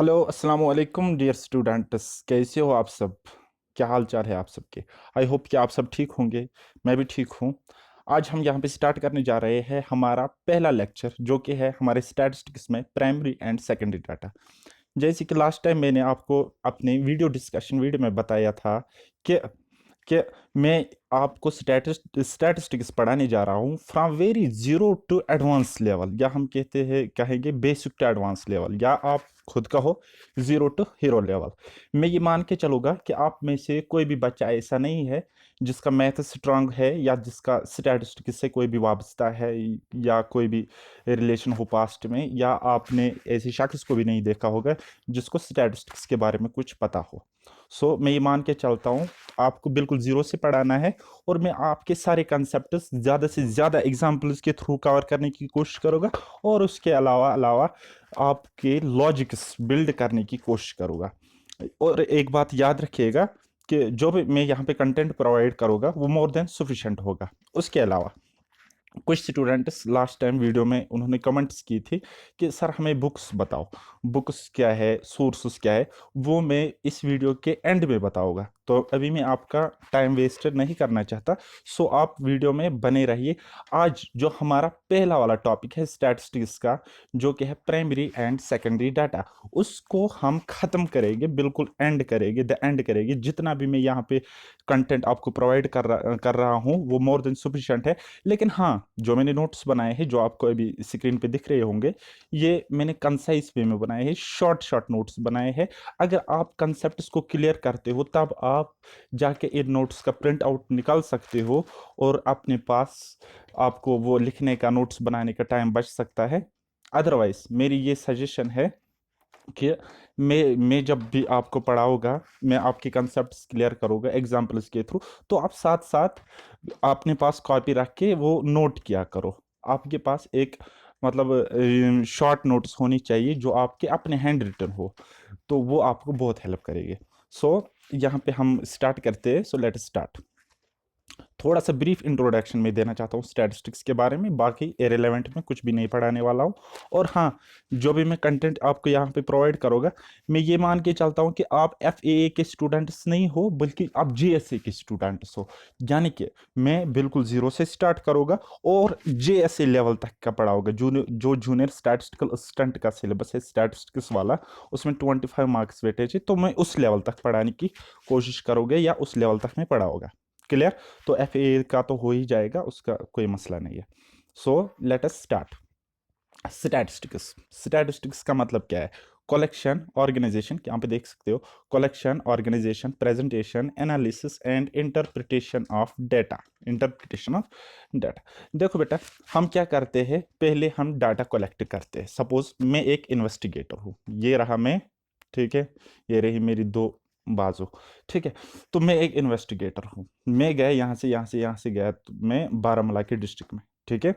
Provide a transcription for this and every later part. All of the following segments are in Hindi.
हेलो अस्सलाम वालेकुम डियर स्टूडेंट्स, कैसे हो आप सब? क्या हाल चाल है आप सबके? आई होप कि आप सब ठीक होंगे। मैं भी ठीक हूँ। आज हम यहाँ पे स्टार्ट करने जा रहे हैं हमारा पहला लेक्चर, जो कि है हमारे स्टैटिस्टिक्स में प्राइमरी एंड सेकेंडरी डाटा। जैसे कि लास्ट टाइम मैंने आपको अपने वीडियो डिस्कशन वीडियो में बताया था कि कि मैं आपको स्टैटिस्टिक्स पढ़ाने जा रहा हूँ from very zero to advance level, या हम कहते हैं कहेंगे बेसिक टू एडवांस लेवल, या आप खुद कहो जीरो टू हीरो लेवल। मैं ये मान के चलूँगा कि आप में से कोई भी बच्चा ऐसा नहीं है जिसका मैथ स्ट्रांग है, या जिसका स्टैटिस्टिक्स से कोई भी वाबस्ता है, या कोई भी रिलेशन हो पास्ट में, या आपने ऐसे शख्स को भी नहीं देखा होगा जिसको स्टैटिस्टिक्स के बारे में कुछ पता हो। सो मैं ये मान के चलता हूँ आपको बिल्कुल ज़ीरो से पढ़ाना है, और मैं आपके सारे कंसेप्ट्स ज़्यादा से ज़्यादा एग्जाम्पल्स के थ्रू कवर करने की कोशिश करूँगा, और उसके अलावा अलावा आपके लॉजिक्स बिल्ड करने की कोशिश करूँगा। और एक बात याद रखिएगा कि जो भी मैं यहाँ पे कंटेंट प्रोवाइड करूँगा वो मोर देन सफिशेंट होगा। उसके अलावा कुछ स्टूडेंट्स लास्ट टाइम वीडियो में उन्होंने कमेंट्स की थी कि सर हमें बुक्स बताओ, बुक्स क्या है, सोर्सेस क्या है, वो मैं इस वीडियो के एंड में बताऊंगा। तो अभी मैं आपका टाइम वेस्ट नहीं करना चाहता, सो आप वीडियो में बने रहिए। आज जो हमारा पहला वाला टॉपिक है स्टैटिस्टिक्स का, जो कि है प्राइमरी एंड सेकेंडरी डाटा, उसको हम ख़त्म करेंगे, बिल्कुल एंड करेंगे, द एंड करेंगे। जितना भी मैं यहाँ पे कंटेंट आपको प्रोवाइड कर रहा हूँ वो मोर देन सफिशिएंट है। लेकिन हाँ, जो मैंने नोट्स बनाए हैं, जो आपको अभी स्क्रीन पे दिख रहे होंगे, ये मैंने कंसाइज वे में बनाए हैं, शॉर्ट शॉर्ट नोट्स बनाए हैं। अगर आप कंसेप्ट्स को क्लियर करते हो तब आप जाके इन नोट्स का प्रिंट आउट निकाल सकते हो, और अपने पास आपको वो लिखने का, नोट्स बनाने का टाइम बच सकता है। अदरवाइज मेरी ये सजेशन है कि मैं जब भी आपको पढ़ाऊँगा, मैं आपके कंसेप्ट्स क्लियर करूँगा एग्जांपल्स के थ्रू, तो आप साथ-साथ अपने पास कॉपी रख के वो नोट किया करो। आपके पास एक मतलब शॉर्ट नोट्स होनी चाहिए जो आपके अपने हैंड रिटन हो, तो वो आपको बहुत हेल्प करेगी। सो यहाँ पे हम स्टार्ट करते हैं, सो लेट अस स्टार्ट। थोड़ा सा ब्रीफ इंट्रोडक्शन में देना चाहता हूँ स्टैटिस्टिक्स के बारे में, बाकी इरेलेवेंट में कुछ भी नहीं पढ़ाने वाला हूँ। और हाँ, जो भी मैं कंटेंट आपको यहाँ पे प्रोवाइड करूँगा, मैं ये मान के चलता हूँ कि आप एफएए के स्टूडेंट्स नहीं हो, बल्कि आप जीएसए के स्टूडेंट्स हो। यानी कि मैं बिल्कुल जीरो से स्टार्ट करूँगा और जेएसए लेवल तक का पढ़ाऊँगा। जो जूनियर स्टैटिस्टिकल असिस्टेंट का सिलेबस है स्टैटिस्टिक्स वाला, उसमें 25 मार्क्स वेटेज है, तो मैं उस लेवल तक पढ़ाने की कोशिश करूँगा, या उस लेवल तक मैं पढ़ाऊँगा। क्लियर? तो एफ ए का तो हो ही जाएगा, उसका कोई मसला नहीं है। So let us start. Statistics, statistics का मतलब क्या है? कलेक्शन, ऑर्गेनाइजेशन, यहाँ पे देख सकते हो, collection, organisation, presentation, analysis and interpretation of data. Interpretation of data. देखो बेटा, हम क्या करते हैं, पहले हम डाटा कलेक्ट करते हैं। सपोज मैं एक इन्वेस्टिगेटर हूँ, ये रहा मैं, ठीक है, ये रही मेरी दो बाजू, ठीक है। तो मैं एक इन्वेस्टिगेटर हूँ, मैं गया यहाँ से गया, तो मैं बारामूला के डिस्ट्रिक्ट में, ठीक है।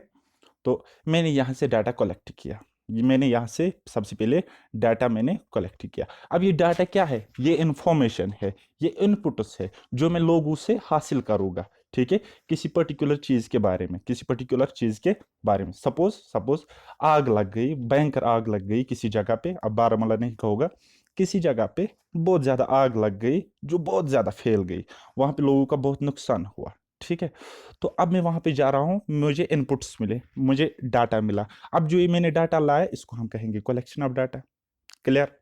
तो मैंने यहाँ से डाटा कलेक्ट किया, ये मैंने यहाँ से सबसे पहले डाटा मैंने कलेक्ट किया। अब ये डाटा क्या है? ये इंफॉर्मेशन है, ये इनपुट्स है जो मैं लोगों से हासिल करूँगा, ठीक है, किसी पर्टिकुलर चीज़ के बारे में, किसी पर्टिकुलर चीज़ के बारे में। सपोज सपोज आग लग गई, भयंकर आग लग गई किसी जगह पे, अब बारामूला नहीं कहूँगा, किसी जगह पे बहुत ज़्यादा आग लग गई जो बहुत ज़्यादा फैल गई, वहाँ पे लोगों का बहुत नुकसान हुआ, ठीक है। तो अब मैं वहाँ पे जा रहा हूँ, मुझे इनपुट्स मिले, मुझे डाटा मिला। अब जो ये मैंने डाटा लाया, इसको हम कहेंगे कलेक्शन ऑफ डाटा। क्लियर?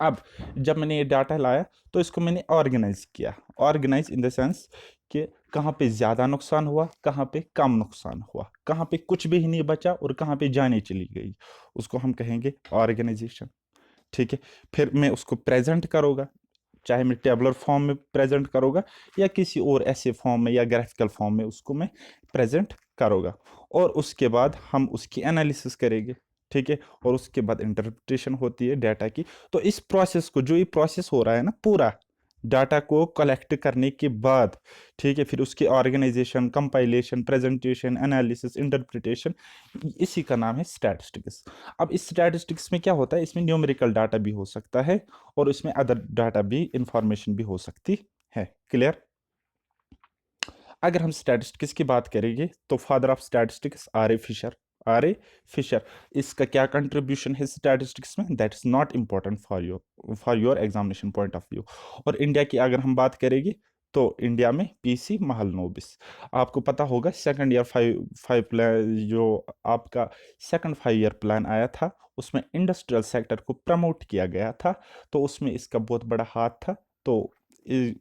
अब जब मैंने ये डाटा लाया, तो इसको मैंने ऑर्गेनाइज किया। ऑर्गेनाइज इन द सेंस कि कहाँ पे ज़्यादा नुकसान हुआ, कहाँ पे कम नुकसान हुआ, कहाँ पे कुछ भी नहीं बचा और कहाँ पे जाने चली गई, उसको हम कहेंगे ऑर्गेनाइजेशन, ठीक है। फिर मैं उसको प्रेजेंट करूँगा, चाहे मैं टेबलर फॉर्म में प्रेजेंट करूँगा, या किसी और ऐसे फॉर्म में या ग्राफिकल फॉर्म में उसको मैं प्रेजेंट करूँगा। और उसके बाद हम उसकी एनालिसिस करेंगे, ठीक है, और उसके बाद इंटरप्रिटेशन होती है डाटा की। तो इस प्रोसेस को, जो ये प्रोसेस हो रहा है ना पूरा, डाटा को कलेक्ट करने के बाद, ठीक है, फिर उसकी organisation, compilation, presentation, analysis, interpretation, इसी का नाम है स्टैटिस्टिक्स। अब इस स्टैटिस्टिक्स में क्या होता है, इसमें न्यूमेरिकल डाटा भी हो सकता है, और इसमें अदर डाटा भी, इंफॉर्मेशन भी हो सकती है। क्लियर? अगर हम स्टैटिस्टिक्स की बात करेंगे तो father of statistics R A Fisher, R A Fisher. इसका क्या कंट्रीब्यूशन है स्टैटिस्टिक्स में, that is not important for your examination point of view. और इंडिया की अगर हम बात करेंगे तो इंडिया में पीसी महालनोबिस। आपको पता होगा सेकंड ईयर फाइव प्लान, जो आपका सेकंड 5 ईयर प्लान आया था, उसमें इंडस्ट्रियल सेक्टर को प्रमोट किया गया था, तो उसमें इसका बहुत बड़ा हाथ था। तो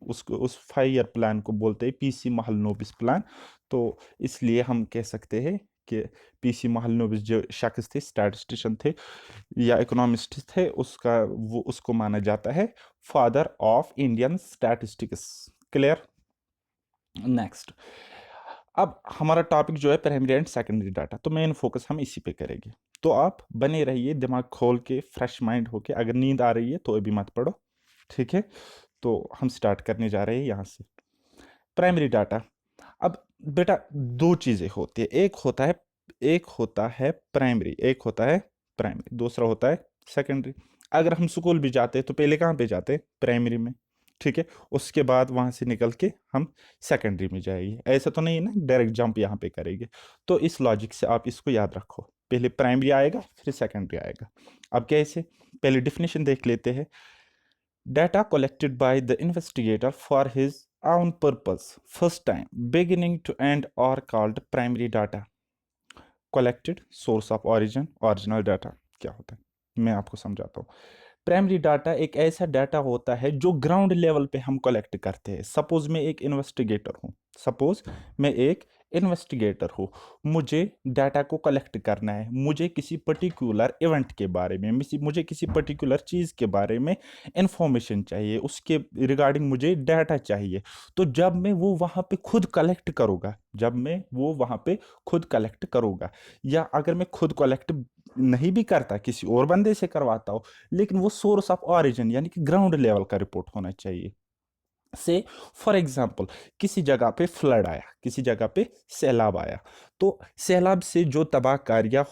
उसको उस 5 ईयर प्लान को बोलते हैं पीसी महालनोबिस प्लान। तो इसलिए हम कह सकते हैं कि पीसी महालनोबिस जो शख्स थे, स्टैटिस्टिशियन थे या इकोनॉमिस्ट थे, उसको माना जाता है father of Indian statistics. Clear. Next, अब हमारा टॉपिक जो है प्राइमरी एंड सेकेंडरी डाटा, तो मेन फोकस हम इसी पे करेंगे। तो आप बने रहिए दिमाग खोल के, फ्रेश माइंड होके। अगर नींद आ रही है तो अभी मत पढ़ो, ठीक है। तो हम स्टार्ट करने जा रहे हैं यहाँ से। Primary data. अब बेटा दो चीजें होती है, एक होता है प्राइमरी, दूसरा होता है सेकेंडरी। अगर हम स्कूल भी जाते हैं तो पहले कहाँ पे जाते हैं, प्राइमरी में, ठीक है। उसके बाद वहां से निकल के हम सेकेंडरी में जाएंगे, ऐसा तो नहीं है ना डायरेक्ट जंप यहाँ पे करेंगे। तो इस लॉजिक से आप इसको याद रखो, पहले प्राइमरी आएगा फिर सेकेंडरी आएगा। अब कैसे, पहले डिफिनेशन देख लेते हैं। Data collected by the investigator for his own purpose, first time, beginning to end, are called primary data. Collected, source of origin, original data क्या होता है मैं आपको समझाता हूँ। प्राइमरी डाटा एक ऐसा डाटा होता है जो ग्राउंड लेवल पे हम कलेक्ट करते हैं। सपोज मैं एक इन्वेस्टिगेटर हूँ, मुझे डाटा को कलेक्ट करना है, मुझे किसी पर्टिकुलर इवेंट के बारे में, मुझे किसी पर्टिकुलर चीज़ के बारे में इंफॉर्मेशन चाहिए, उसके रिगार्डिंग मुझे डाटा चाहिए। तो जब मैं वो वहाँ पे खुद कलेक्ट करूँगा, या अगर मैं खुद कलेक्ट नहीं भी करता, किसी और बंदे से करवाता हो, लेकिन वो सोर्स ऑफ ऑरिजिन यानी कि ग्राउंड लेवल का रिपोर्ट होना चाहिए। से फॉर एग्जाम्पल, किसी जगह पे फ्लड आया, किसी जगह पे सैलाब आया, तो सैलाब से जो तबाहकारियां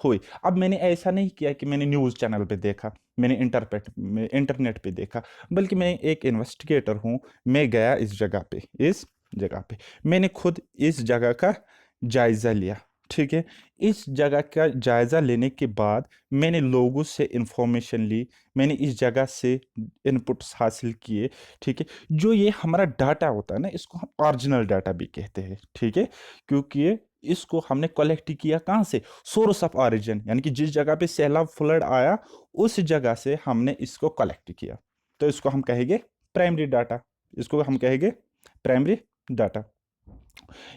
हुई, अब मैंने ऐसा नहीं किया कि मैंने न्यूज़ चैनल पे देखा, मैंने इंटरनेट पे देखा, बल्कि मैं एक इन्वेस्टिगेटर हूँ। मैं गया इस जगह पे मैंने खुद इस जगह का जायजा लिया, ठीक है। इस जगह का जायजा लेने के बाद मैंने लोगों से इंफॉर्मेशन ली, मैंने इस जगह से इनपुट्स हासिल किए, ठीक है। जो ये हमारा डाटा होता है ना, इसको हम ओरिजिनल डाटा भी कहते हैं, ठीक है। क्योंकि इसको हमने कलेक्ट किया कहाँ से, सोर्स ऑफ ऑरिजिन, यानी कि जिस जगह पे सैलाब फ्लड आया उस जगह से हमने इसको कलेक्ट किया। तो इसको हम कहेंगे प्राइमरी डाटा।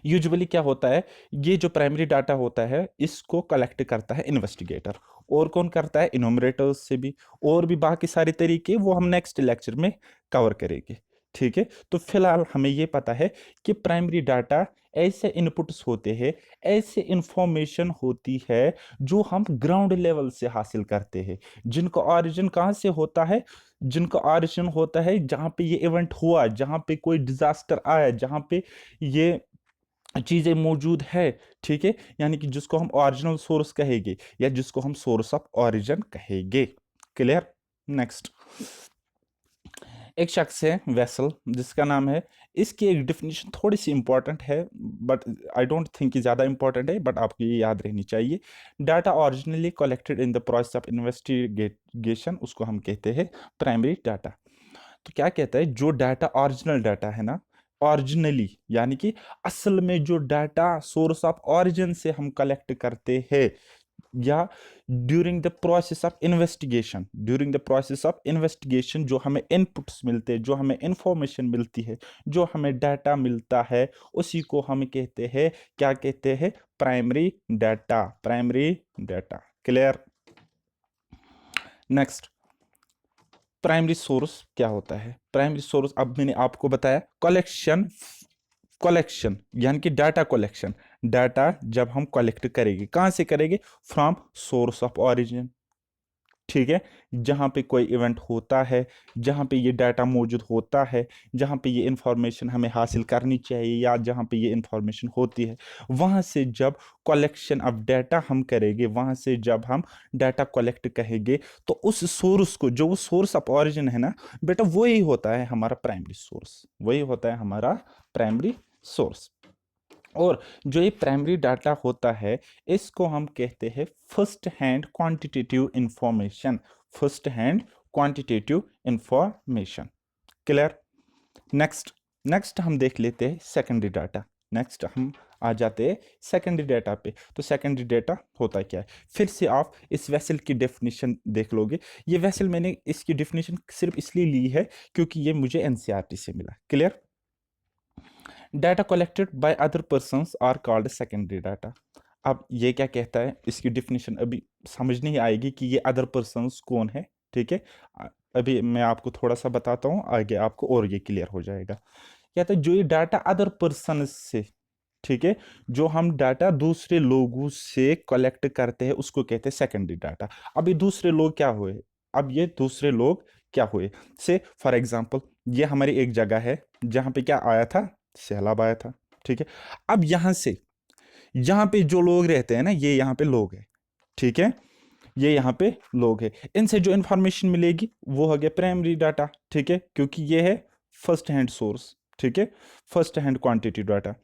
यूजुअली क्या होता है, ये जो प्राइमरी डाटा होता है इसको कलेक्ट करता है इन्वेस्टिगेटर। और कौन करता है, इनोमरेटर्स से भी, और भी बाकी सारे तरीके वो हम नेक्स्ट लेक्चर में कवर करेंगे, ठीक है। तो फिलहाल हमें ये पता है कि प्राइमरी डाटा ऐसे इनपुट्स होते हैं, ऐसे इंफॉर्मेशन होती है जो हम ग्राउंड लेवल से हासिल करते हैं, जिनका ऑरिजिन कहाँ से होता है, जहाँ पे ये इवेंट हुआ, जहाँ पे कोई डिजास्टर आया, जहाँ पे ये चीजें मौजूद है, ठीक है। यानी कि जिसको हम ओरिजिनल सोर्स कहेंगे या जिसको हम सोर्स ऑफ ओरिजिन कहेंगे। क्लियर। नेक्स्ट, एक शख्स है वेसल, जिसका नाम है, इसकी एक डिफिनेशन थोड़ी सी इंपॉर्टेंट है, बट आई डोंट थिंक ज़्यादा इंपॉर्टेंट है, बट आपको ये याद रहनी चाहिए। Data originally collected in the process of investigation, उसको हम कहते हैं प्राइमरी डाटा। तो क्या कहता है, जो डाटा ओरिजिनल डाटा है ना, ओरिजिनली यानी कि असल में जो डाटा सोर्स ऑफ ओरिजिन से हम कलेक्ट करते हैं, या during the process of investigation जो हमें इनपुट्स मिलते हैं, जो हमें इंफॉर्मेशन मिलती है, जो हमें डाटा मिलता है, उसी को हम कहते हैं, क्या कहते हैं, primary data. Clear. Next, primary source क्या होता है। प्राइमरी सोर्स, अब मैंने आपको बताया, कलेक्शन यानी कि डाटा कलेक्शन। डाटा जब हम कलेक्ट करेंगे, कहाँ से करेंगे, फ्रॉम सोर्स ऑफ ओरिजिन, ठीक है। जहाँ पे कोई इवेंट होता है, जहाँ पे ये डाटा मौजूद होता है, जहाँ पे ये इंफॉर्मेशन हमें हासिल करनी चाहिए, या जहाँ पे ये इंफॉर्मेशन होती है, वहाँ से जब कलेक्शन ऑफ डाटा हम करेंगे, वहाँ से जब हम डाटा कलेक्ट कहेंगे, तो उस सोर्स को, जो वो सोर्स ऑफ ओरिजिन है ना बेटा, वही होता है हमारा प्राइमरी सोर्स। और जो ये प्राइमरी डाटा होता है इसको हम कहते हैं first hand quantitative information, first hand quantitative information. Clear? Next, next हम देख लेते हैं सेकेंडरी डाटा। नेक्स्ट हम आ जाते हैं सेकेंडरी डाटा पे। तो सेकेंडरी डाटा होता क्या है? फिर से आप इस वेसल की डेफिनेशन देख लोगे। ये वेसल मैंने इसकी डेफिनेशन सिर्फ इसलिए ली है क्योंकि ये मुझे एनसीईआरटी से मिला। Clear? Data collected by other persons are called secondary data. अब ये क्या कहता है, इसकी डेफिनेशन अभी समझ नहीं आएगी कि ये अदर पर्सन्स कौन है। ठीक है, अभी मैं आपको थोड़ा सा बताता हूँ, आगे आपको और ये क्लियर हो जाएगा। कहता है जो ये डाटा अदर पर्सन से, ठीक है, जो हम डाटा दूसरे लोगों से कलेक्ट करते हैं उसको कहते हैं सेकेंडरी डाटा। अब ये दूसरे लोग क्या हुए? अब ये दूसरे लोग क्या हुए? से फॉर एग्जांपल ये हमारी एक जगह है जहां पे क्या आया था, सैलाब आया था। ठीक है, अब यहां से, यहाँ पे जो लोग रहते हैं ना, ये यहाँ पे लोग हैं। ठीक है, ये यहाँ पे लोग हैं, इनसे जो इंफॉर्मेशन मिलेगी वो हो गया प्राइमरी डाटा। ठीक है, क्योंकि ये है फर्स्ट हैंड सोर्स। ठीक है, फर्स्ट हैंड क्वांटिटी डाटा।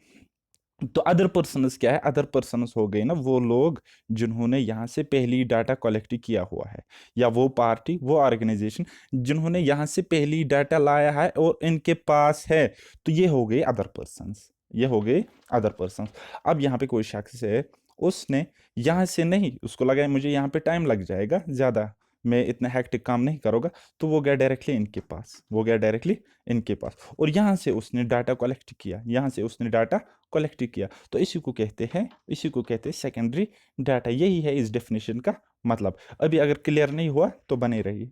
तो अदर पर्सनस क्या है? अदर पर्सनस हो गए ना वो लोग जिन्होंने यहाँ से पहली डाटा कलेक्ट किया हुआ है, या वो पार्टी, वो ऑर्गेनाइजेशन जिन्होंने यहाँ से पहली डाटा लाया है और इनके पास है। तो ये हो गए अदर पर्सनस, ये हो गए अदर पर्सनस। अब यहाँ पे कोई शख्स है, उसने यहाँ से नहीं, उसको लगा है मुझे यहाँ पे टाइम लग जाएगा ज़्यादा, मैं इतना हैक्टिक काम नहीं करूँगा, तो वो गया डायरेक्टली इनके पास, वो गया डायरेक्टली इनके पास और यहाँ से उसने डाटा कलेक्ट किया, यहाँ से उसने डाटा कलेक्ट किया। तो इसी को कहते हैं, इसी को कहते हैं सेकेंडरी डाटा। यही है इस डेफिनेशन का मतलब। अभी अगर क्लियर नहीं हुआ तो बने रहिए।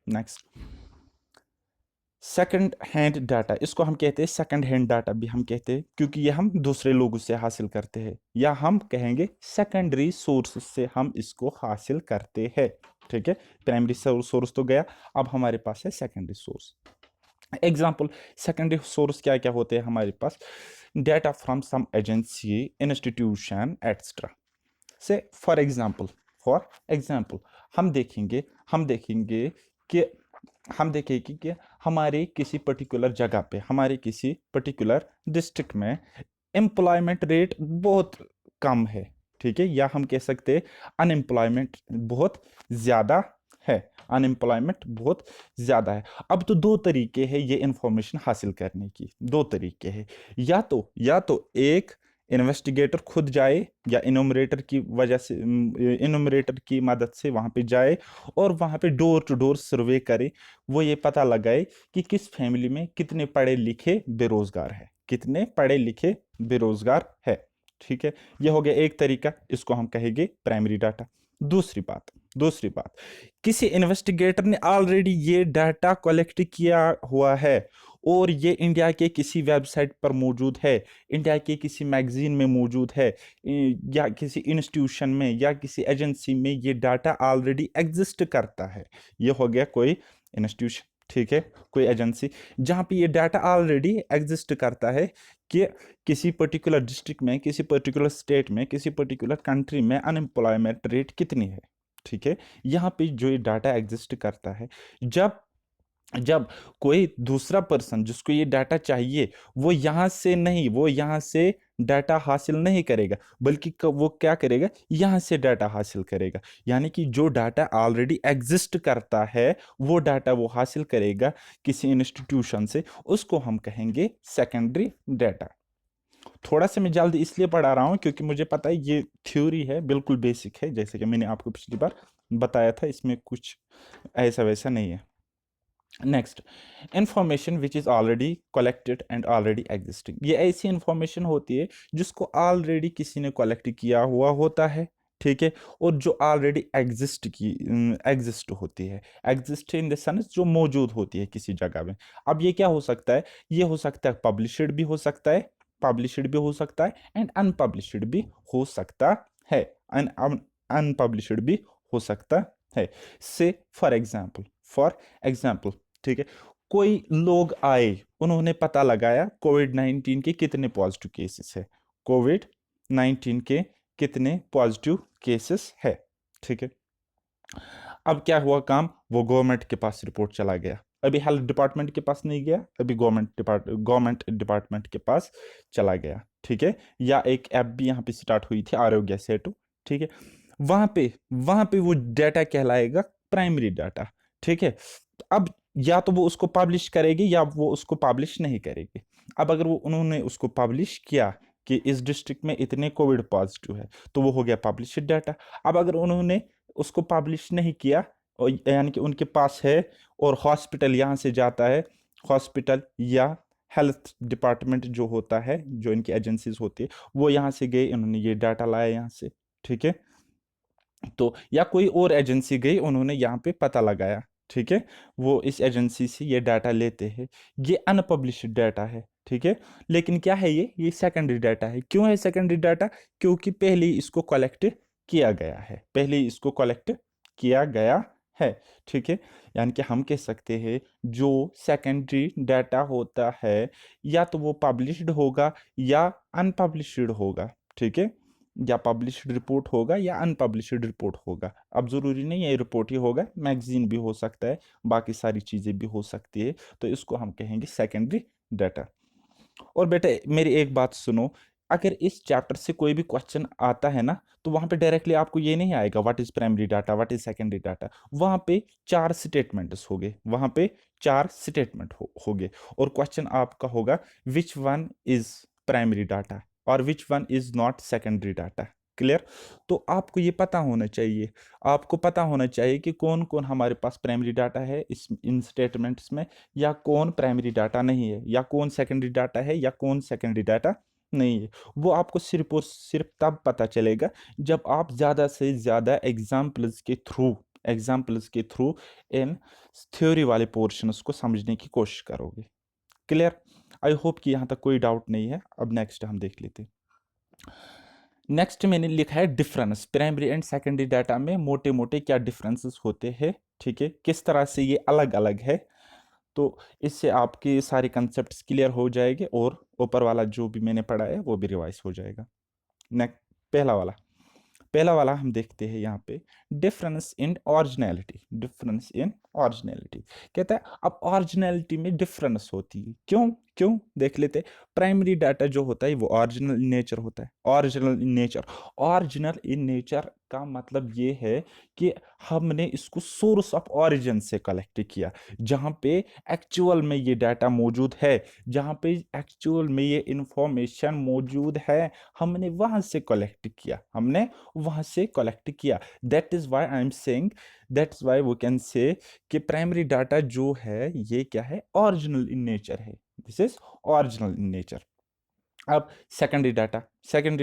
नेक्स्ट, सेकंड हैंड डाटा, इसको हम कहते हैं सेकंड हैंड डाटा भी हम कहते हैं क्योंकि ये हम दूसरे लोगों से हासिल करते हैं, या हम कहेंगे सेकेंडरी सोर्स से हम इसको हासिल करते हैं। ठीक है, प्राइमरी सोर्स तो गया, अब हमारे पास है secondary source. Example, secondary source क्या क्या होते हैं हमारे पास? Data from some agency, institution etcetera. Say for example हम देखेंगे कि कि हमारे किसी पर्टिकुलर जगह पे, हमारे किसी पर्टिकुलर डिस्ट्रिक्ट में एम्प्लॉयमेंट रेट बहुत कम है। ठीक है, या हम कह सकते हैं अनएम्प्लॉयमेंट बहुत ज़्यादा है, अनएम्प्लॉयमेंट बहुत ज़्यादा है। अब तो दो तरीके हैं ये इंफॉर्मेशन हासिल करने की, दो तरीके हैं। या तो एक इन्वेस्टिगेटर खुद जाए या इनोमरेटर की वजह से, इनोमरेटर की मदद से वहाँ पे जाए और वहाँ पे डोर टू डोर सर्वे करे, वो ये पता लगाए कि किस फैमिली में कितने पढ़े लिखे बेरोजगार है, कितने पढ़े लिखे बेरोजगार है। ठीक है, ये हो गया एक तरीका, इसको हम कहेंगे प्राइमरी डाटा। दूसरी बात, किसी इन्वेस्टिगेटर ने ऑलरेडी ये डाटा कलेक्ट किया हुआ है और ये इंडिया के किसी वेबसाइट पर मौजूद है, इंडिया के किसी मैगजीन में मौजूद है, या किसी इंस्टीट्यूशन में या किसी एजेंसी में ये डाटा ऑलरेडी एग्जिस्ट करता है। ये हो गया कोई इंस्टीट्यूशन, ठीक है, कोई एजेंसी जहाँ पे ये डाटा ऑलरेडी एग्जिस्ट करता है कि किसी पर्टिकुलर डिस्ट्रिक्ट में, किसी पर्टिकुलर स्टेट में, किसी पर्टिकुलर कंट्री में अनएम्प्लॉयमेंट रेट कितनी है। ठीक है, यहाँ पे जो ये डाटा एग्जिस्ट करता है, जब जब कोई दूसरा पर्सन जिसको ये डाटा चाहिए, वो यहाँ से डाटा हासिल नहीं करेगा, बल्कि वो क्या करेगा, यहाँ से डाटा हासिल करेगा। यानी कि जो डाटा ऑलरेडी एग्जिस्ट करता है वो डाटा वो हासिल करेगा किसी इंस्टीट्यूशन से, उसको हम कहेंगे सेकेंडरी डाटा। थोड़ा सा मैं जल्दी इसलिए पढ़ा रहा हूँ क्योंकि मुझे पता है ये थ्योरी है, बिल्कुल बेसिक है, जैसे कि मैंने आपको पिछली बार बताया था, इसमें कुछ ऐसा वैसा नहीं है। Next, information which is already collected and already existing. ये ऐसी इंफॉर्मेशन होती है जिसको ऑलरेडी किसी ने कलेक्ट किया हुआ होता है। ठीक है, और जो ऑलरेडी एग्जिस्ट होती है, एग्जिस्ट इन द सेंस जो मौजूद होती है किसी जगह में। अब ये क्या हो सकता है? ये हो सकता है पब्लिश्ड भी हो सकता है, पब्लिश्ड भी हो सकता है एंड अनपब्लिश्ड भी हो सकता है, अनपब्लिश्ड भी हो सकता है। से फॉर एग्जाम्पल, ठीक है, कोई लोग आए, उन्होंने पता लगाया कोविड-19 के कितने पॉजिटिव केसेस है, कोविड-19 के कितने पॉजिटिव केसेस है। ठीक है, अब क्या हुआ काम, वो गवर्नमेंट के पास रिपोर्ट चला गया, अभी हेल्थ डिपार्टमेंट के पास नहीं गया, अभी गवर्नमेंट डिपार्टमेंट के पास चला गया। ठीक है, या एक ऐप भी यहाँ पे स्टार्ट हुई थी आरोग्य सेतु, ठीक है, वहां पे वो डाटा कहलाएगा प्राइमरी डाटा, ठीक है। अब या तो वो उसको पब्लिश करेगी या वो उसको पब्लिश नहीं करेगी। अब अगर वो उन्होंने उसको पब्लिश किया कि इस डिस्ट्रिक्ट में इतने कोविड पॉजिटिव है, तो वो हो गया पब्लिश्ड डाटा। अब अगर उन्होंने उसको पब्लिश नहीं किया, और यानी कि उनके पास है और हॉस्पिटल यहाँ से जाता है, हॉस्पिटल या हेल्थ डिपार्टमेंट जो होता है, जो इनकी एजेंसीज होती है, वो यहाँ से गए, इन्होंने ये डाटा लाया यहाँ से, ठीक है, तो या कोई और एजेंसी गई, उन्होंने यहाँ पे पता लगाया, ठीक है, वो इस एजेंसी से ये डाटा लेते हैं, ये अनपब्लिश्ड डाटा है, ठीक है। लेकिन क्या है ये सेकेंडरी डाटा है। क्यों है सेकेंडरी डाटा? क्योंकि पहले ही इसको कलेक्ट किया गया है, पहले ही इसको कलेक्ट किया गया है, ठीक है। यानी कि हम कह सकते हैं जो सेकेंडरी डाटा होता है, या तो वो पब्लिश्ड होगा या अनपब्लिश्ड होगा, ठीक है, या पब्लिश्ड रिपोर्ट होगा या अनपब्लिश्ड रिपोर्ट होगा। अब जरूरी नहीं है रिपोर्ट ही होगा, मैगजीन भी हो सकता है, बाकी सारी चीजें भी हो सकती है, तो इसको हम कहेंगे सेकेंडरी डाटा। और बेटा मेरी एक बात सुनो, अगर इस चैप्टर से कोई भी क्वेश्चन आता है ना, तो वहां पे डायरेक्टली आपको ये नहीं आएगा what is primary data, what is secondary data. वहां पे चार स्टेटमेंट्स हो गए, वहां पे चार स्टेटमेंट हो गए, और क्वेश्चन आपका होगा which one is primary data और which one is not secondary data. Clear? तो आपको ये पता होना चाहिए, आपको पता होना चाहिए कि कौन कौन हमारे पास प्राइमरी डाटा है इस इन स्टेटमेंट्स में, या कौन प्राइमरी डाटा नहीं है, या कौन सेकेंडरी डाटा है, या कौन सेकेंडरी डाटा नहीं है। वो आपको सिर्फ और सिर्फ तब पता चलेगा जब आप ज़्यादा से ज़्यादा एग्जाम्पल्स के थ्रू इन थ्योरी वाले पोर्शंस को समझने की कोशिश करोगे। क्लियर? आई होप कि यहाँ तक कोई डाउट नहीं है। अब नेक्स्ट हम देख लेते हैं। नेक्स्ट मैंने लिखा है difference, primary and secondary data में मोटे मोटे क्या डिफरेंसेस होते हैं, ठीक है, किस तरह से ये अलग अलग है। तो इससे आपके सारे कंसेप्ट्स क्लियर हो जाएंगे और ऊपर वाला जो भी मैंने पढ़ा है वो भी रिवाइज हो जाएगा। नेक्स्ट, पहला वाला हम देखते हैं यहाँ पे, डिफरेंस इन ओरिजिनलिटी। कहता है अब ओरिजिनलिटी में डिफरेंस होती है, क्यों क्यों देख लेते हैं। प्राइमरी डाटा जो होता है वो ओरिजिनल इन नेचर होता है, ओरिजिनल इन नेचर का मतलब ये है कि हमने इसको सोर्स ऑफ ओरिजिन से कलेक्ट किया, जहाँ पे एक्चुअल में ये डाटा मौजूद है, जहाँ पे एक्चुअल में ये इंफॉर्मेशन मौजूद है, हमने वहां से कलेक्ट किया। That is why I am saying, that's why वो कैन से कि प्राइमरी डाटा जो है ये क्या है, ओरिजिनल इन नेचर है, this is original in nature. अब सेकेंडरी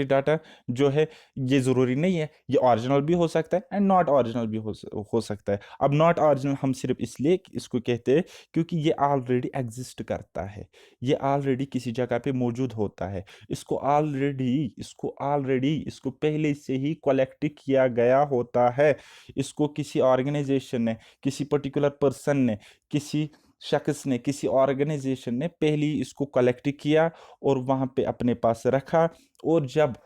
डाटा जो है, ये ज़रूरी नहीं है, ये ओरिजिनल भी हो सकता है एंड नॉट ओरिजिनल भी हो सकता है। अब नॉट ओरिजिनल हम सिर्फ इसलिए इसको कहते हैं क्योंकि ये ऑलरेडी एग्जिस्ट करता है, ये ऑलरेडी किसी जगह पे मौजूद होता है, इसको पहले से ही कलेक्ट किया गया होता है, इसको किसी ऑर्गेनाइजेशन ने, किसी पर्टिकुलर पर्सन ने, किसी शख्स ने, किसी ऑर्गेनाइजेशन ने पहले ही इसको कलेक्ट किया और वहां पे अपने पास रखा। और जब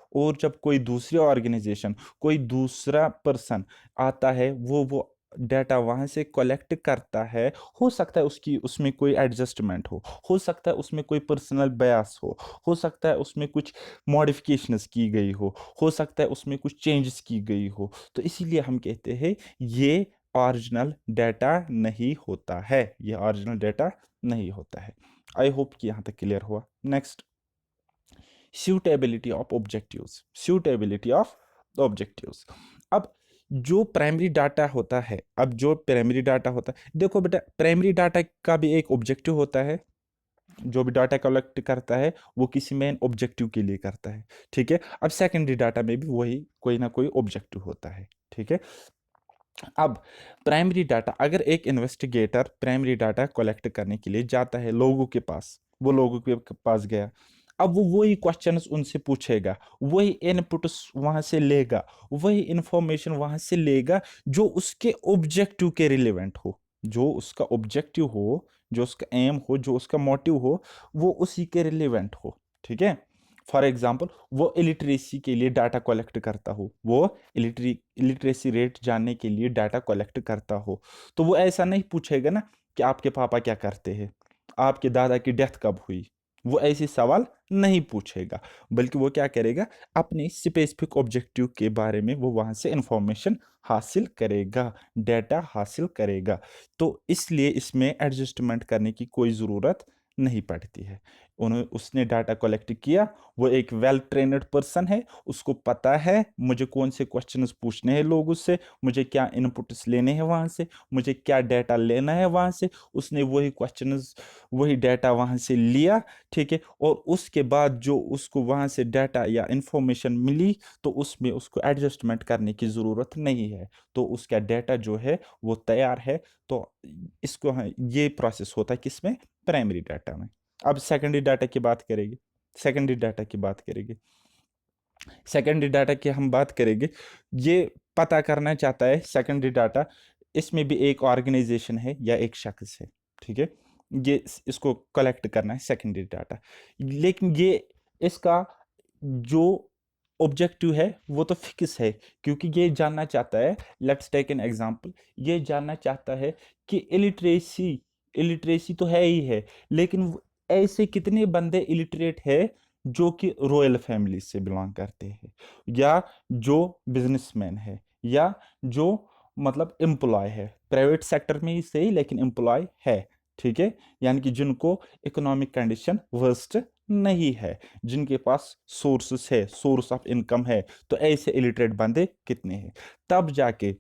कोई दूसरी ऑर्गेनाइजेशन, कोई दूसरा पर्सन आता है, वो डाटा वहां से कलेक्ट करता है, हो सकता है उसकी उसमें कोई एडजस्टमेंट हो सकता है उसमें कोई पर्सनल बयास हो सकता है उसमें कुछ मॉडिफिकेशंस की गई हो सकता है उसमें कुछ चेंजेस की गई हो, तो इसीलिए हम कहते हैं ये ओरिजिनल डाटा नहीं होता है, ये ओरिजिनल डाटा नहीं होता है। आई होप कि यहाँ तक क्लियर हुआ। Next, suitability of objectives. अब जो प्राइमरी डाटा होता है, देखो बेटा प्राइमरी डाटा का भी एक ऑब्जेक्टिव होता है, जो भी डाटा कलेक्ट करता है वो किसी मेन ऑब्जेक्टिव के लिए करता है, ठीक है। अब सेकेंडरी डाटा में भी वही कोई ना कोई ऑब्जेक्टिव होता है, ठीक है। अब प्राइमरी डाटा, अगर एक इन्वेस्टिगेटर प्राइमरी डाटा कलेक्ट करने के लिए जाता है लोगों के पास, वो लोगों के पास गया, अब वो वही क्वेश्चंस उनसे पूछेगा, वही इनपुट्स वहां से लेगा, वही इंफॉर्मेशन वहां से लेगा जो उसके ऑब्जेक्टिव के रिलेवेंट हो, जो उसका ऑब्जेक्टिव हो, जो उसका एम हो, जो उसका मोटिव हो, वो उसी के रिलेवेंट हो, ठीक है। फॉर एग्जाम्पल, वो इलिटरेसी के लिए डाटा कलेक्ट करता हो, वो इलिटरेसी रेट जानने के लिए डाटा कलेक्ट करता हो, तो वो ऐसा नहीं पूछेगा ना कि आपके पापा क्या करते हैं, आपके दादा की डेथ कब हुई, वो ऐसे सवाल नहीं पूछेगा, बल्कि वो क्या करेगा, अपने स्पेसिफिक ऑब्जेक्टिव के बारे में वो वहां से इंफॉर्मेशन हासिल करेगा, डेटा हासिल करेगा। तो इसलिए इसमें एडजस्टमेंट करने की कोई ज़रूरत नहीं पड़ती है। उसने डाटा कलेक्ट किया, वो एक वेल ट्रेनड पर्सन है, उसको पता है मुझे कौन से क्वेश्चंस पूछने हैं लोग उससे, मुझे क्या इनपुट्स लेने हैं वहाँ से, मुझे क्या डाटा लेना है वहाँ से। उसने वही क्वेश्चंस, वही डाटा वहाँ से लिया, ठीक है। और उसके बाद जो उसको वहाँ से डाटा या इंफॉर्मेशन मिली, तो उसमें उसको एडजस्टमेंट करने की ज़रूरत नहीं है, तो उसका डाटा जो है वो तैयार है। तो इसको ये प्रोसेस होता है किसमें, प्राइमरी डाटा में। अब सेकेंडरी डाटा की बात करेंगे, सेकेंडरी डाटा की बात करेंगे, सेकेंडरी डाटा की हम बात करेंगे। ये पता करना चाहता है सेकेंडरी डाटा, इसमें भी एक ऑर्गेनाइजेशन है या एक शख्स है, ठीक है। ये इसको कलेक्ट करना है सेकेंडरी डाटा, लेकिन ये इसका जो ऑब्जेक्टिव है वो तो फिक्स है, क्योंकि ये जानना चाहता है, लेट्स टेक एन एग्जांपल, ये जानना चाहता है कि इलिटरेसी, इलिटरेसी तो है ही है, लेकिन ऐसे कितने बंदे इलिटरेट है जो कि रॉयल फैमिली से बिलोंग करते हैं, या जो बिजनेसमैन है, या जो मतलब एम्प्लॉय है, प्राइवेट सेक्टर में ही सही लेकिन एम्प्लॉय है, ठीक है। यानी कि जिनको इकोनॉमिक कंडीशन वर्स्ट नहीं है, जिनके पास सोर्सेस है, सोर्स ऑफ इनकम है, तो ऐसे इलिटरेट बंदे कितने हैं। तब जाके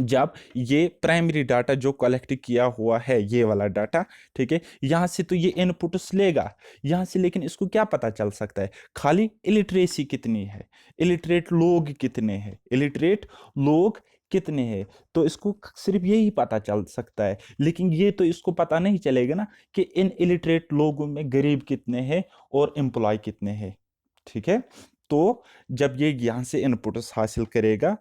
जब ये प्राइमरी डाटा जो कलेक्ट किया हुआ है, ये वाला डाटा, ठीक है, यहां से तो ये इनपुट्स लेगा यहां से, लेकिन इसको क्या पता चल सकता है, खाली इलिटरेसी कितनी है, इलिटरेट लोग कितने हैं, इलिटरेट लोग कितने हैं, तो इसको सिर्फ यही पता चल सकता है। लेकिन ये तो इसको पता नहीं चलेगा ना कि इन इलिटरेट लोगों में गरीब कितने हैं और एम्प्लॉय कितने हैं, ठीक है। तो जब ये यहां से इनपुट्स हासिल करेगा,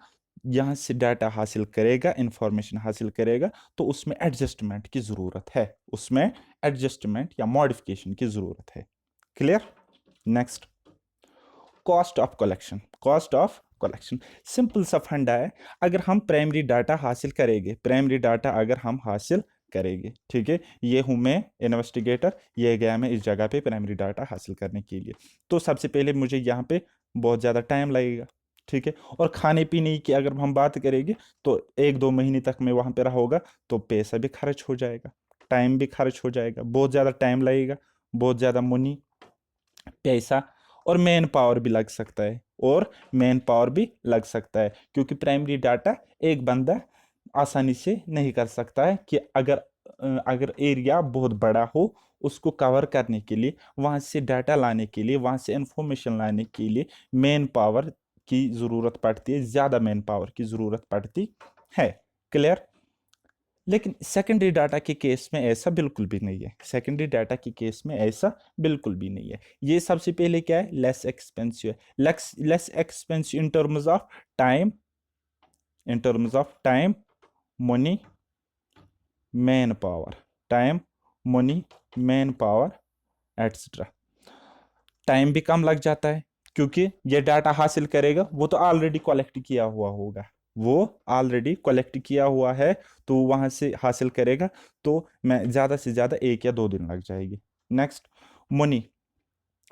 यहाँ से डाटा हासिल करेगा, इंफॉर्मेशन हासिल करेगा, तो उसमें एडजस्टमेंट की ज़रूरत है, उसमें एडजस्टमेंट या मॉडिफिकेशन की ज़रूरत है। Clear. Next, cost of collection, cost of collection simple सा फंडा है। अगर हम प्राइमरी डाटा हासिल करेंगे, प्राइमरी डाटा अगर हम हासिल करेंगे, ठीक है, ये हूं मैं इन्वेस्टिगेटर, ये गया मैं इस जगह पे प्राइमरी डाटा हासिल करने के लिए, तो सबसे पहले मुझे यहाँ पे बहुत ज़्यादा टाइम लगेगा, ठीक है। और खाने पीने की अगर हम बात करेंगे, तो 1-2 महीने तक मैं वहाँ पे रहूँगा, तो पैसा भी खर्च हो जाएगा, टाइम भी खर्च हो जाएगा, बहुत ज़्यादा टाइम लगेगा, बहुत ज़्यादा मनी, पैसा, और मैन पावर भी लग सकता है, और मैन पावर भी लग सकता है, क्योंकि प्राइमरी डाटा एक बंदा आसानी से नहीं कर सकता है कि अगर एरिया बहुत बड़ा हो, उसको कवर करने के लिए, वहाँ से डाटा लाने के लिए, वहाँ से इंफॉर्मेशन लाने के लिए मैन पावर की ज़रूरत पड़ती है, ज़्यादा मैन पावर की ज़रूरत पड़ती है। क्लियर। लेकिन सेकेंडरी डाटा के केस में ऐसा बिल्कुल भी नहीं है, सेकेंडरी डाटा के केस में ऐसा बिल्कुल भी नहीं है। ये सबसे पहले क्या है, लेस एक्सपेंसिव है, less expensive in terms of time, in terms of time, money, man power, time, money, man power, etcetera. Time भी कम लग जाता है, क्योंकि ये डाटा हासिल करेगा वो तो ऑलरेडी कलेक्ट किया हुआ होगा, वो ऑलरेडी कलेक्ट किया हुआ है, तो वहां से हासिल करेगा, तो मैं ज़्यादा से ज़्यादा 1 या 2 दिन लग जाएगी। नेक्स्ट, मनी,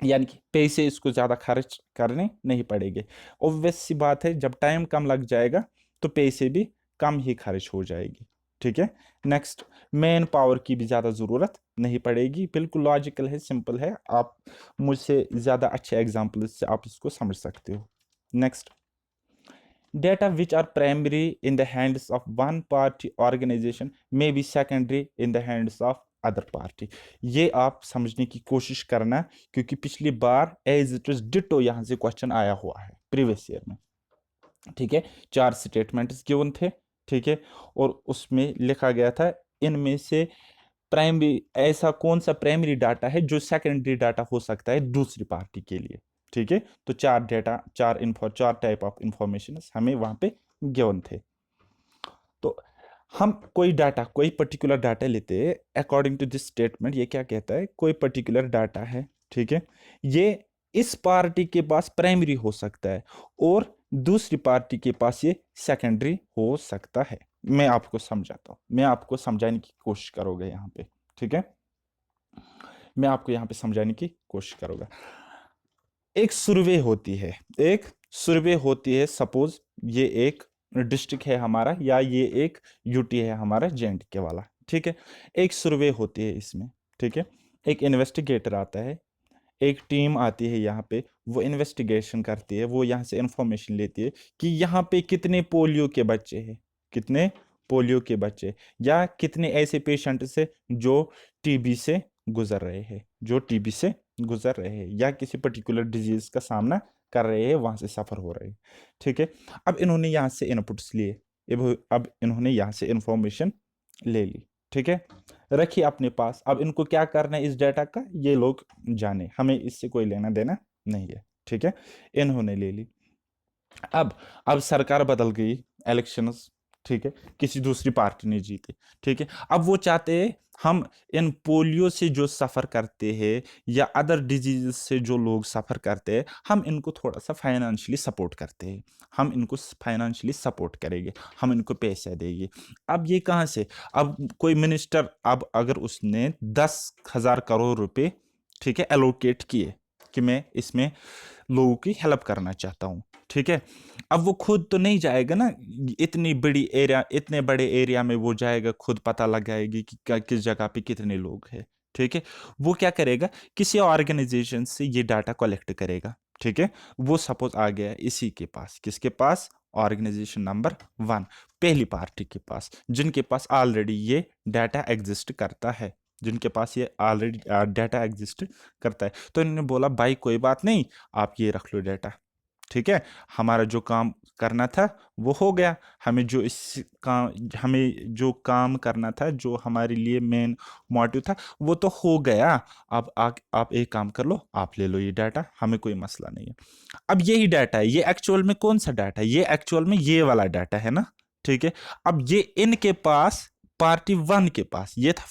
यानी कि पैसे इसको ज़्यादा खर्च करने नहीं पड़ेंगे। ऑब्वियस सी बात है, जब टाइम कम लग जाएगा तो पैसे भी कम ही खर्च हो जाएगी, ठीक है। नेक्स्ट, मैन पावर की भी ज़्यादा ज़रूरत नहीं पड़ेगी, बिल्कुल लॉजिकल है, सिंपल है, आप मुझसे ज़्यादा अच्छे एग्जाम्पल से आप इसको समझ सकते हो। Next, data which are primary in the hands of one party organization may be secondary in the hands of other party. ये आप समझने की कोशिश करना, क्योंकि पिछली बार एज इट इज डिटो यहाँ से क्वेश्चन आया हुआ है प्रीवियस ईयर में, ठीक है। 4 स्टेटमेंट्स गिवन थे, ठीक है, और उसमें लिखा गया था इनमें से प्राइमरी, ऐसा कौन सा प्राइमरी डाटा है जो सेकेंडरी डाटा हो सकता है दूसरी पार्टी के लिए, ठीक है। तो 4 डाटा, 4 टाइप ऑफ इंफॉर्मेशन हमें वहां पे गिवन थे। तो हम कोई डाटा, कोई पर्टिकुलर डाटा लेते हैं, अकॉर्डिंग टू दिस स्टेटमेंट ये क्या कहता है, कोई पर्टिकुलर डाटा है, ठीक है, ये इस पार्टी के पास प्राइमरी हो सकता है और दूसरी पार्टी के पास ये सेकेंडरी हो सकता है। मैं आपको समझाता हूँ, मैं आपको समझाने की कोशिश करोगे यहाँ पे, ठीक है। मैं आपको यहाँ पे समझाने की कोशिश करूँगा। एक सर्वे होती है, एक सर्वे होती है, सपोज ये एक डिस्ट्रिक्ट है हमारा, या ये एक यूटी है हमारा जे&के वाला, ठीक है। एक सर्वे होती है इसमें, ठीक है। एक इन्वेस्टिगेटर आता है, एक टीम आती है यहाँ पे, वो इन्वेस्टिगेशन करती है, वो यहाँ से इंफॉर्मेशन लेती है कि यहाँ पे कितने पोलियो के बच्चे हैं, कितने पोलियो के बच्चे, या कितने ऐसे पेशेंट्स है जो टीबी से गुजर रहे हैं, जो टीबी से गुजर रहे हैं, या किसी पर्टिकुलर डिजीज का सामना कर रहे हैं, वहां से सफर हो रहे हैं, ठीक है। अब इन्होंने यहाँ से इनपुट्स लिए, अब इन्होंने यहाँ से इंफॉर्मेशन ले ली, ठीक है, रखिए अपने पास। अब इनको क्या करना है इस डाटा का, ये लोग जाने, हमें इससे कोई लेना देना नहीं है, ठीक है। इन्होंने ले ली। अब सरकार बदल गई, इलेक्शंस, ठीक है, किसी दूसरी पार्टी ने जीते, ठीक है। अब वो चाहते हैं हम इन पोलियो से जो सफर करते हैं, या अदर डिजीज से जो लोग सफर करते हैं, हम इनको थोड़ा सा फाइनेंशियली सपोर्ट करते हैं, हम इनको फाइनेंशियली सपोर्ट करेंगे, हम इनको पैसा देंगे। अब ये कहाँ से, अब कोई मिनिस्टर, अब अगर उसने 10,000 करोड़ रुपए, ठीक है, एलोकेट किए कि मैं इसमें लोगों की हेल्प करना चाहता हूँ, ठीक है। अब वो खुद तो नहीं जाएगा ना, इतनी बड़ी एरिया, इतने बड़े एरिया में वो जाएगा, खुद पता लगाएगी कि किस जगह पे कितने लोग हैं, ठीक है। वो क्या करेगा, किसी ऑर्गेनाइजेशन से ये डाटा कलेक्ट करेगा, ठीक है। वो सपोज आ गया इसी के पास, किसके पास, ऑर्गेनाइजेशन नंबर 1, पहली पार्टी के पास, जिनके पास ऑलरेडी ये डाटा एग्जिस्ट करता है, जिनके पास ये ऑलरेडी डाटा एग्जिस्ट करता है। तो इन्होंने बोला भाई कोई बात नहीं, आप ये रख लो डाटा, ठीक है, हमारा जो काम करना था वो हो गया, हमें जो काम करना था, जो हमारे लिए मेन मोटिव था, वो तो हो गया। अब आप एक काम कर लो, आप ले लो ये डाटा, हमें कोई मसला नहीं है। अब यही डाटा है, ये एक्चुअल में कौन सा डाटा है, ये एक्चुअल में ये वाला डाटा है ना, ठीक है। अब ये इनके पास, पार्टी 1 के पास ये था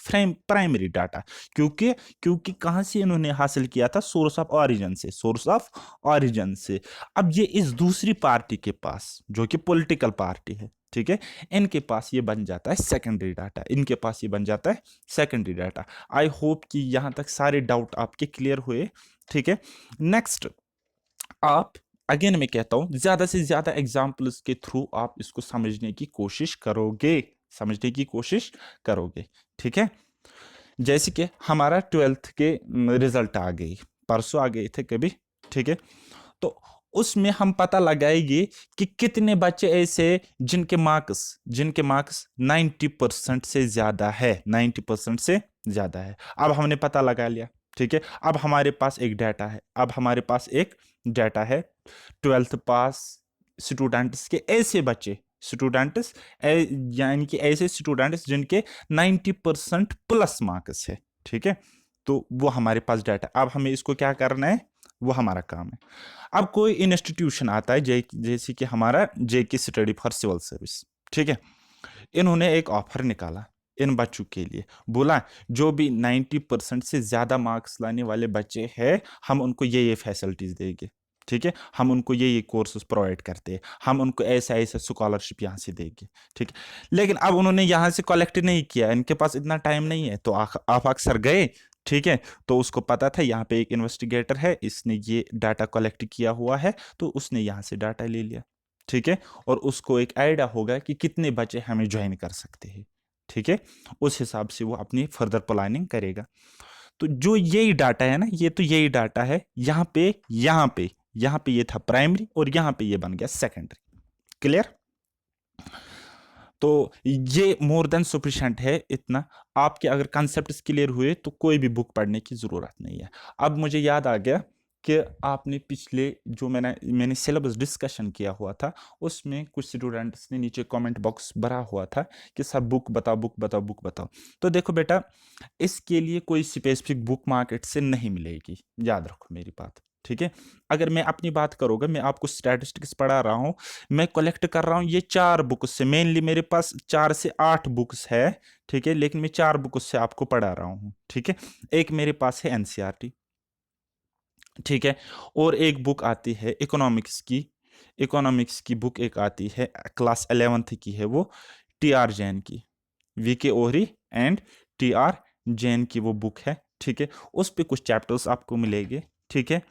प्राइमरी डाटा, क्योंकि क्योंकि कहां से इन्होंने हासिल किया था, सोर्स ऑफ ऑरिजिन से, सोर्स ऑफ ऑरिजिन से। अब ये इस दूसरी पार्टी के पास, जो कि पॉलिटिकल पार्टी है, ठीक है, इनके पास ये बन जाता है सेकेंडरी डाटा, इनके पास ये बन जाता है सेकेंडरी डाटा। आई होप कि यहां तक सारे डाउट आपके क्लियर हुए, ठीक है। नेक्स्ट, आप अगेन मैं कहता हूं, ज्यादा से ज्यादा एग्जाम्पल्स के थ्रू आप इसको समझने की कोशिश करोगे, समझने की कोशिश करोगे, ठीक है। जैसे कि हमारा 12th के रिजल्ट आ गई, परसों आ गए थे कभी, ठीक है। तो उसमें हम पता लगाएंगे कि कितने बच्चे ऐसे जिनके मार्क्स 90% से ज्यादा है, 90% से ज्यादा है। अब हमने पता लगा लिया, ठीक है। अब हमारे पास एक डाटा है, अब हमारे पास एक डाटा है 12th पास स्टूडेंट्स के, ऐसे बच्चे स्टूडेंट्स, यानी कि ऐसे स्टूडेंट्स जिनके 90% प्लस मार्क्स है, ठीक है। तो वो हमारे पास डाटा, अब हमें इसको क्या करना है, वो हमारा काम है। अब कोई इंस्टीट्यूशन आता है, जैसे कि हमारा JK study for civil service, ठीक है। इन्होंने एक ऑफर निकाला इन बच्चों के लिए, बोला जो भी 90% से ज्यादा मार्क्स लाने वाले बच्चे हैं, हम उनको ये फैसिलिटीज देंगे, ठीक है, हम उनको ये कोर्सेज प्रोवाइड करते हैं, हम उनको ऐसा ऐसा स्कॉलरशिप यहाँ से देंगे, ठीक है। लेकिन अब उन्होंने यहाँ से कलेक्ट नहीं किया, इनके पास इतना टाइम नहीं है, तो आप अक्सर गए, ठीक है। तो उसको पता था यहाँ पे एक इन्वेस्टिगेटर है, इसने ये डाटा कलेक्ट किया हुआ है, तो उसने यहाँ से डाटा ले लिया, ठीक है। और उसको एक आइडिया होगा कि कितने बच्चे हमें ज्वाइन कर सकते हैं, ठीक है। उस हिसाब से वो अपनी फर्दर प्लानिंग करेगा। तो जो यही डाटा है ना, ये तो यही डाटा है, यहाँ पे ये था प्राइमरी, और यहाँ पे ये बन गया सेकेंडरी। क्लियर? तो ये मोर देन सफिशिएंट है इतना। आपके अगर कॉन्सेप्ट्स क्लियर हुए तो कोई भी बुक पढ़ने की जरूरत नहीं है। अब मुझे याद आ गया कि आपने पिछले जो मैंने सिलेबस डिस्कशन किया हुआ था, उसमें कुछ स्टूडेंट्स ने नीचे कमेंट बॉक्स भरा हुआ था कि सर बुक बताओ, बुक बताओ, बुक बताओ। तो देखो बेटा, इसके लिए कोई स्पेसिफिक बुक मार्केट से नहीं मिलेगी, याद रखो मेरी बात, ठीक है। अगर मैं अपनी बात करूँगा, मैं आपको स्टैटिस्टिक्स पढ़ा रहा हूँ, मैं कलेक्ट कर रहा हूँ ये 4 बुक्स से, मेनली मेरे पास 4 से 8 बुक्स है, ठीक है, लेकिन मैं 4 बुक्स से आपको पढ़ा रहा हूँ, ठीक है। एक मेरे पास है एनसीईआरटी, ठीक है, और एक बुक आती है इकोनॉमिक्स की बुक एक आती है, क्लास 11th की है, वो टी आर जैन की, वीके ओहरी एंड टी आर जैन की वो बुक है, ठीक है, उस पे कुछ चैप्टर्स आपको मिलेंगे, ठीक है।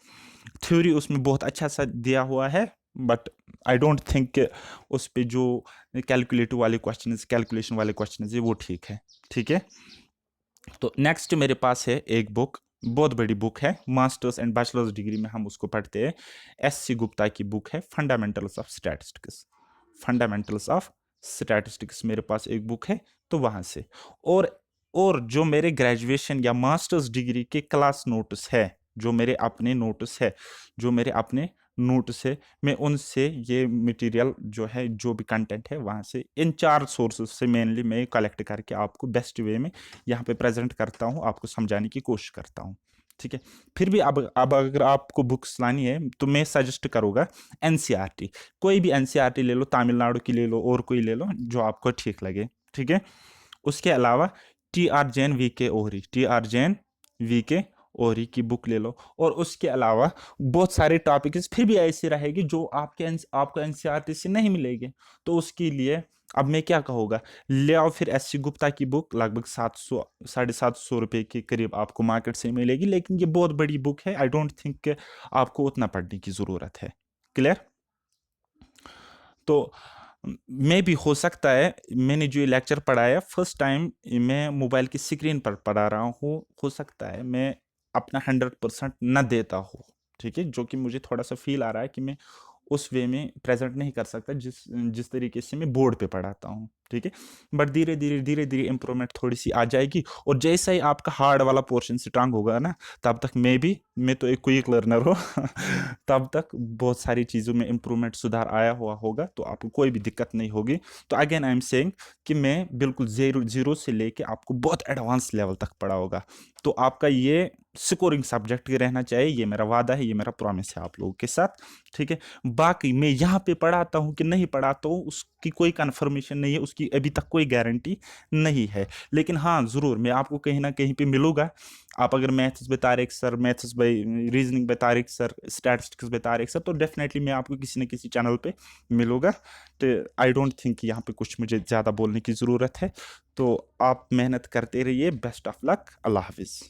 थ्योरी उसमें बहुत अच्छा सा दिया हुआ है, बट आई डोंट थिंक उस पे जो कैलकुलेटिव वाले क्वेश्चन, कैलकुलेशन वाले क्वेश्चन है वो ठीक है, ठीक है। तो नेक्स्ट मेरे पास है एक बुक, बहुत बड़ी बुक है, मास्टर्स एंड बैचलर्स डिग्री में हम उसको पढ़ते हैं। एस.सी. गुप्ता की बुक है, fundamentals of statistics. Fundamentals of statistics मेरे पास एक बुक है, तो वहाँ से। और और जो मेरे ग्रेजुएशन या मास्टर्स डिग्री के क्लास नोट्स है, जो मेरे अपने नोट्स है, जो मेरे अपने नोट्स है, मैं उनसे ये मटेरियल जो है, जो भी कंटेंट है, वहाँ से इन 4 सोर्सेज से मेनली मैं कलेक्ट करके आपको बेस्ट वे में यहाँ पे प्रेजेंट करता हूँ, आपको समझाने की कोशिश करता हूँ, ठीक है। फिर भी अब अगर आपको बुक्स लानी है तो मैं सजेस्ट करूँगा एनसीईआरटी। कोई भी एनसीईआरटी ले लो, तमिलनाडु की ले लो और कोई ले लो जो आपको ठीक लगे, ठीक है। उसके अलावा टी आर जैन वी के ओहरी, टी आर जैन वी के ओहरी की बुक ले लो। और उसके अलावा बहुत सारे टॉपिक्स फिर भी ऐसे रहेंगे जो आपको एनसीईआरटी से नहीं मिलेंगे, तो उसके लिए अब मैं क्या कहूँगा, ले आओ फिर एस सी गुप्ता की बुक, लगभग 700 750 रुपये के करीब आपको मार्केट से मिलेगी, लेकिन ये बहुत बड़ी बुक है, आई डोंट थिंक आपको उतना पढ़ने की ज़रूरत है। क्लियर? तो मे भी हो सकता है मैंने जो ये लेक्चर पढ़ाया फर्स्ट टाइम मैं मोबाइल की स्क्रीन पर पढ़ा रहा हूँ, हो सकता है मैं अपना 100% न देता हूँ, ठीक है, जो कि मुझे थोड़ा सा फील आ रहा है कि मैं उस वे में प्रेजेंट नहीं कर सकता जिस जिस तरीके से मैं बोर्ड पे पढ़ाता हूँ, ठीक है। बट धीरे धीरे इम्प्रूवमेंट थोड़ी सी आ जाएगी, और जैसा ही आपका हार्ड वाला पोर्शन स्ट्रांग होगा ना, तब तक मैं तो एक क्विक लर्नर हूँ तब तक बहुत सारी चीज़ों में इम्प्रूवमेंट, सुधार आया हुआ होगा, तो आपको कोई भी दिक्कत नहीं होगी। तो अगेन आई एम सेइंग कि मैं बिल्कुल जीरो से लेके आपको बहुत एडवांस लेवल तक पढ़ा होगा, तो आपका ये स्कोरिंग सब्जेक्ट रहना चाहिए, ये मेरा वादा है, ये मेरा प्रॉमिस है आप लोगों के साथ, ठीक है। बाकी मैं यहाँ पे पढ़ाता हूँ कि नहीं पढ़ाता हूँ उसकी कोई कन्फर्मेशन नहीं है, उसकी अभी तक कोई गारंटी नहीं है, लेकिन हाँ ज़रूर मैं आपको कहीं ना कहीं पे मिलूंगा। आप अगर मैथ्स पे Tariq sir, maths by reasoning पे तारिक सर, स्टैटिस्टिक्स पे तारिक सर, तो डेफिनेटली मैं आपको किसी न किसी चैनल पे मिलूंगा। तो आई डोंट थिंक यहाँ पे कुछ मुझे ज़्यादा बोलने की ज़रूरत है, तो आप मेहनत करते रहिए, बेस्ट ऑफ लक, अल्लाह हाफिज़।